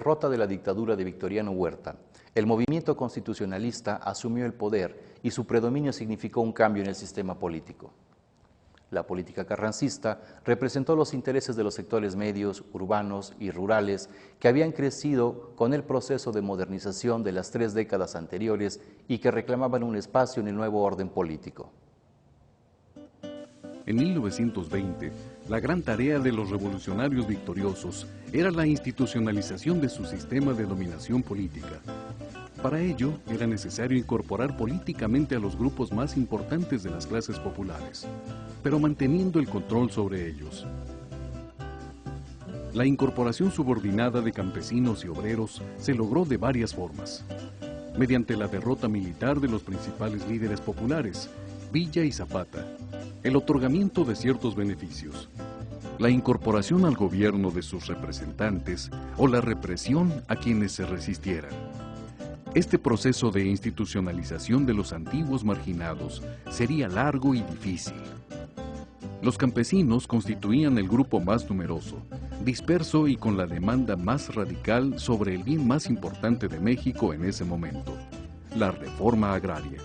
derrota de la dictadura de Victoriano Huerta, el movimiento constitucionalista asumió el poder y su predominio significó un cambio en el sistema político. La política carrancista representó los intereses de los sectores medios, urbanos y rurales que habían crecido con el proceso de modernización de las 3 décadas anteriores y que reclamaban un espacio en el nuevo orden político. En 1920, la gran tarea de los revolucionarios victoriosos era la institucionalización de su sistema de dominación política. Para ello, era necesario incorporar políticamente a los grupos más importantes de las clases populares, pero manteniendo el control sobre ellos. La incorporación subordinada de campesinos y obreros se logró de varias formas. Mediante la derrota militar de los principales líderes populares, Villa y Zapata, el otorgamiento de ciertos beneficios, la incorporación al gobierno de sus representantes o la represión a quienes se resistieran. Este proceso de institucionalización de los antiguos marginados sería largo y difícil. Los campesinos constituían el grupo más numeroso, disperso y con la demanda más radical sobre el bien más importante de México en ese momento, la reforma agraria.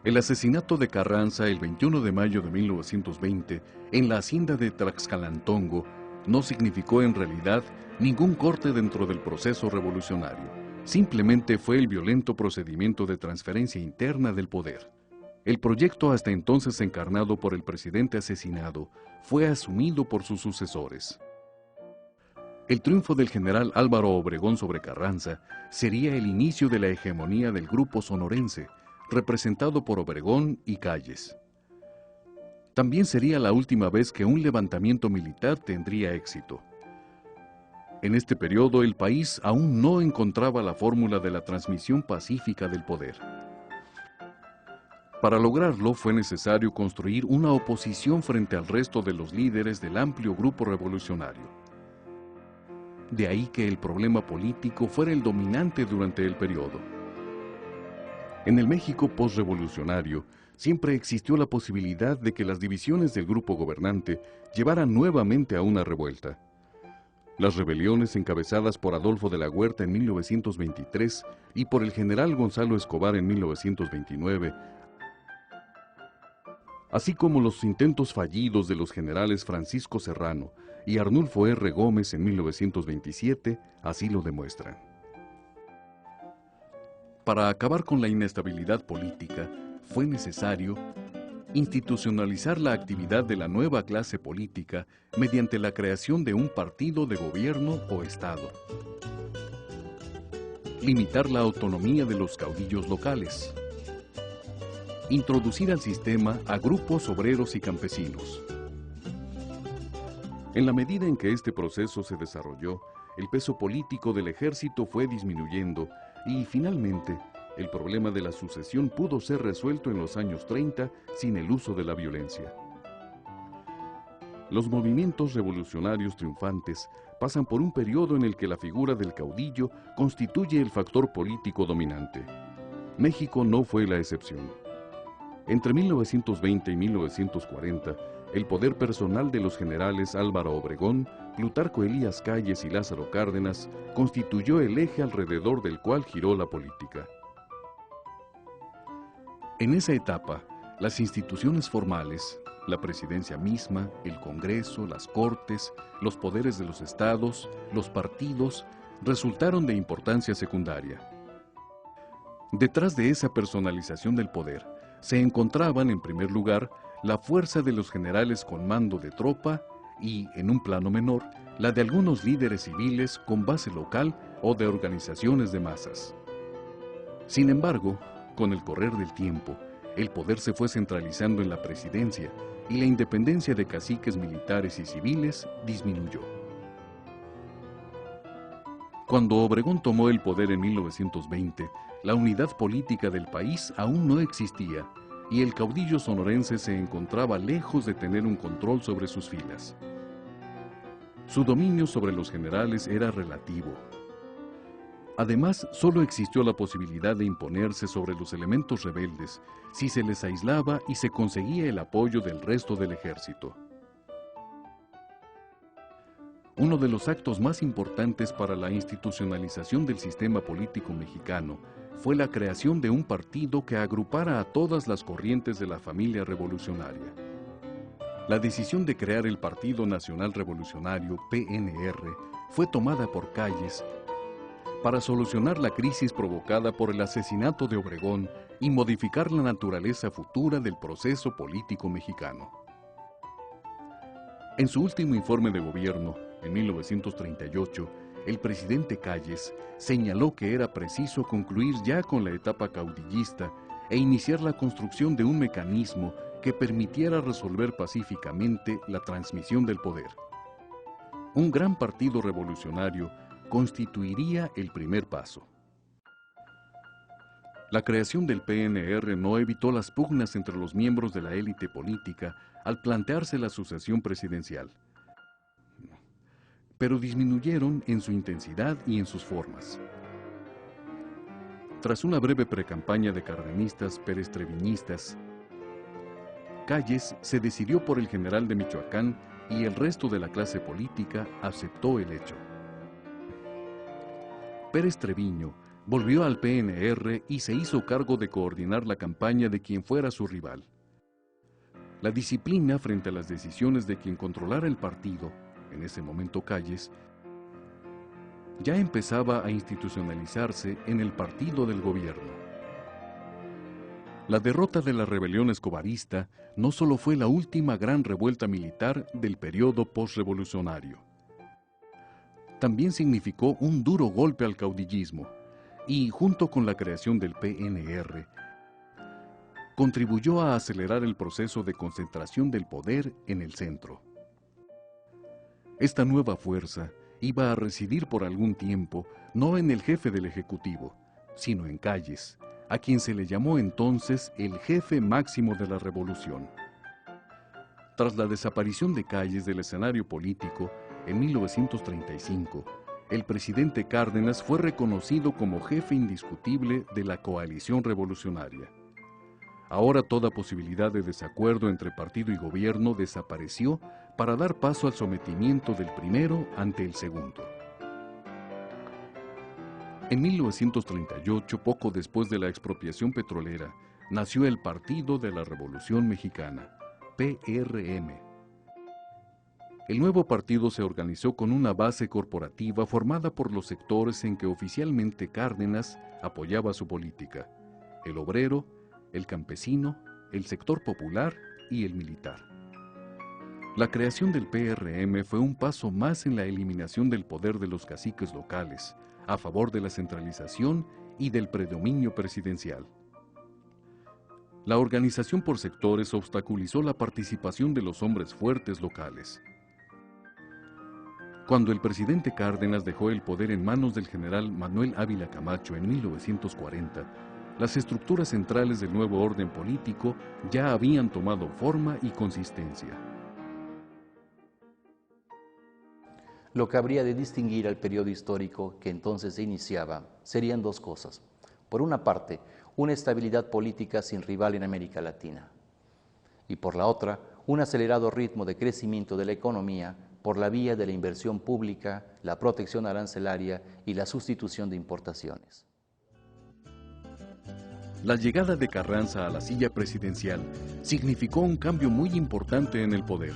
El asesinato de Carranza el 21 de mayo de 1920 en la hacienda de Tlaxcalantongo no significó en realidad ningún corte dentro del proceso revolucionario. Simplemente fue el violento procedimiento de transferencia interna del poder. El proyecto hasta entonces encarnado por el presidente asesinado fue asumido por sus sucesores. El triunfo del general Álvaro Obregón sobre Carranza sería el inicio de la hegemonía del grupo sonorense, representado por Obregón y Calles. También sería la última vez que un levantamiento militar tendría éxito. En este periodo el país aún no encontraba la fórmula de la transmisión pacífica del poder. Para lograrlo fue necesario construir una oposición frente al resto de los líderes del amplio grupo revolucionario. De ahí que el problema político fuera el dominante durante el periodo. En el México postrevolucionario siempre existió la posibilidad de que las divisiones del grupo gobernante llevaran nuevamente a una revuelta. Las rebeliones encabezadas por Adolfo de la Huerta en 1923 y por el general Gonzalo Escobar en 1929, así como los intentos fallidos de los generales Francisco Serrano y Arnulfo R. Gómez en 1927, así lo demuestran. Para acabar con la inestabilidad política, fue necesario institucionalizar la actividad de la nueva clase política mediante la creación de un partido de gobierno o Estado. Limitar la autonomía de los caudillos locales. Introducir al sistema a grupos obreros y campesinos. En la medida en que este proceso se desarrolló, el peso político del ejército fue disminuyendo y, finalmente, el problema de la sucesión pudo ser resuelto en los años 30 sin el uso de la violencia. Los movimientos revolucionarios triunfantes pasan por un periodo en el que la figura del caudillo constituye el factor político dominante. México no fue la excepción. Entre 1920 y 1940, el poder personal de los generales Álvaro Obregón, Plutarco Elías Calles y Lázaro Cárdenas constituyó el eje alrededor del cual giró la política. En esa etapa, las instituciones formales, la presidencia misma, el Congreso, las Cortes, los poderes de los estados, los partidos, resultaron de importancia secundaria. Detrás de esa personalización del poder, se encontraban, en primer lugar, la fuerza de los generales con mando de tropa y, en un plano menor, la de algunos líderes civiles con base local o de organizaciones de masas. Sin embargo, con el correr del tiempo, el poder se fue centralizando en la presidencia y la independencia de caciques militares y civiles disminuyó. Cuando Obregón tomó el poder en 1920, la unidad política del país aún no existía y el caudillo sonorense se encontraba lejos de tener un control sobre sus filas. Su dominio sobre los generales era relativo. Además, solo existió la posibilidad de imponerse sobre los elementos rebeldes si se les aislaba y se conseguía el apoyo del resto del ejército. uno de los actos más importantes para la institucionalización del sistema político mexicano fue la creación de un partido que agrupara a todas las corrientes de la familia revolucionaria. La decisión de crear el Partido Nacional Revolucionario, PNR, fue tomada por Calles para solucionar la crisis provocada por el asesinato de Obregón y modificar la naturaleza futura del proceso político mexicano. En su último informe de gobierno, en 1938, el presidente Calles señaló que era preciso concluir ya con la etapa caudillista e iniciar la construcción de un mecanismo que permitiera resolver pacíficamente la transmisión del poder. Un gran partido revolucionario constituiría el primer paso. La creación del PNR no evitó las pugnas entre los miembros de la élite política al plantearse la sucesión presidencial, pero disminuyeron en su intensidad y en sus formas. Tras una breve precampaña de cardenistas perestreviñistas, Calles se decidió por el general de Michoacán y el resto de la clase política aceptó el hecho. Pérez Treviño volvió al PNR y se hizo cargo de coordinar la campaña de quien fuera su rival. La disciplina frente a las decisiones de quien controlara el partido, en ese momento Calles, ya empezaba a institucionalizarse en el partido del gobierno. La derrota de la rebelión escobarista no solo fue la última gran revuelta militar del periodo postrevolucionario, también significó un duro golpe al caudillismo y, junto con la creación del PNR, contribuyó a acelerar el proceso de concentración del poder en el centro. Esta nueva fuerza iba a residir por algún tiempo no en el jefe del Ejecutivo, sino en Calles, a quien se le llamó entonces el jefe máximo de la revolución. Tras la desaparición de Calles del escenario político, en 1935, el presidente Cárdenas fue reconocido como jefe indiscutible de la coalición revolucionaria. Ahora toda posibilidad de desacuerdo entre partido y gobierno desapareció para dar paso al sometimiento del primero ante el segundo. En 1938, poco después de la expropiación petrolera, nació el Partido de la Revolución Mexicana, PRM. El nuevo partido se organizó con una base corporativa formada por los sectores en que oficialmente Cárdenas apoyaba su política: el obrero, el campesino, el sector popular y el militar. La creación del PRM fue un paso más en la eliminación del poder de los caciques locales, a favor de la centralización y del predominio presidencial. La organización por sectores obstaculizó la participación de los hombres fuertes locales. Cuando el presidente Cárdenas dejó el poder en manos del general Manuel Ávila Camacho en 1940, las estructuras centrales del nuevo orden político ya habían tomado forma y consistencia. Lo que habría de distinguir al periodo histórico que entonces se iniciaba serían dos cosas. Por una parte, una estabilidad política sin rival en América Latina. Y por la otra, un acelerado ritmo de crecimiento de la economía por la vía de la inversión pública, la protección arancelaria y la sustitución de importaciones. La llegada de Carranza a la silla presidencial significó un cambio muy importante en el poder.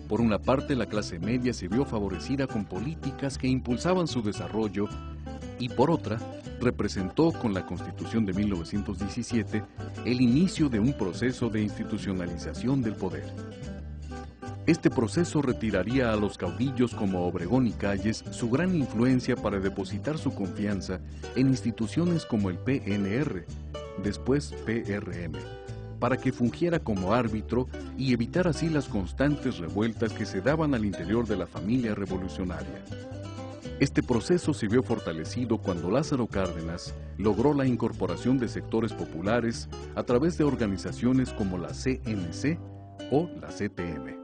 Por una parte, la clase media se vio favorecida con políticas que impulsaban su desarrollo y por otra, representó con la Constitución de 1917 el inicio de un proceso de institucionalización del poder. Este proceso retiraría a los caudillos como Obregón y Calles su gran influencia para depositar su confianza en instituciones como el PNR, después PRM, para que fungiera como árbitro y evitar así las constantes revueltas que se daban al interior de la familia revolucionaria. Este proceso se vio fortalecido cuando Lázaro Cárdenas logró la incorporación de sectores populares a través de organizaciones como la CNC o la CTM.